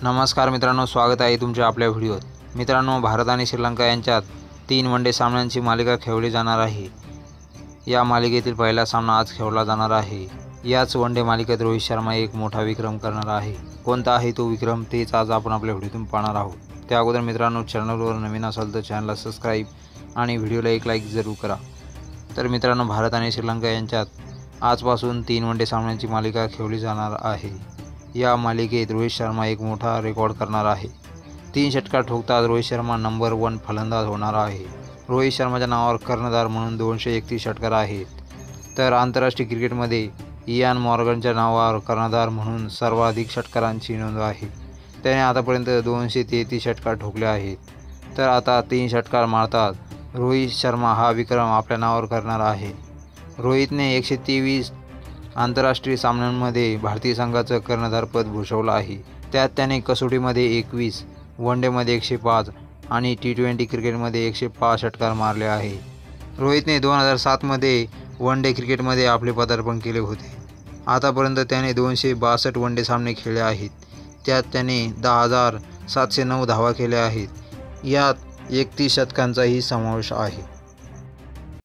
नमस्कार मित्रांनो, स्वागत आहे तुमच्या आपल्या व्हिडिओत। मित्रांनो, भारत आणि श्रीलंका यांच्यात 3 वनडे सामन्यांची मालिका खेळली जाणार आहे। या मालिकेतील पहिला सामना आज खेळला जाणार आहे। याच वनडे मालिकेत रोहित शर्मा एक मोठा विक्रम करणार आहे। कोणता आहे तो विक्रम तेच आज आपण आपल्या व्हिडिओतून पाहणार आहोत। त्या अगोदर मित्रांनो, चॅनलवर नवीन असाल तर चॅनलला सबस्क्राईब आणि व्हिडिओला एक लाईक जरूर करा। तर मित्रांनो, भारत आणि श्रीलंका यांच्यात आजपासून 3 वनडे सामन्यांची मालिका खेळली जाणार आहे। या मालिकेत रोहित शर्मा एक मोठा रेकॉर्ड करणार आहे। 3 षटकार ठोकताच रोहित शर्मा नंबर 1 फलंदाज होणार आहे। रोहित शर्माच्या नावावर कर्णधार म्हणून 231 षटकार आहेत, तर आंतरराष्ट्रीय क्रिकेटमध्ये इयान मॉर्गनच्या नावावर कर्णधार म्हणून सर्वाधिक षटकारांची नोंद आहे। त्याने आतापर्यंत 233 षटकार ठोकले आहेत, तर आता 3 षटकार मारतात रोहित शर्मा हा विक्रम आपल्या नावावर करणार आहे। रोहितने 123 आंतरराष्ट्रीय सामन्यांमध्ये भारतीय संघाचं कर्णधारपद भूषवलं आहे। त्यात त्याने कसोटीमध्ये 21, वनडेमध्ये 105 आणि T20 क्रिकेटमध्ये 105 षटकार मारले आहे। रोहितने 2007 मध्ये वनडे क्रिकेटमध्ये आपले पदार्पण केले होते। आतापर्यंत त्याने 262 वनडे सामने खेळले आहेत, त्यात त्याने 10,709 धावा केल्या आहेत। यात 31 शतकांचाही समावेश आहे।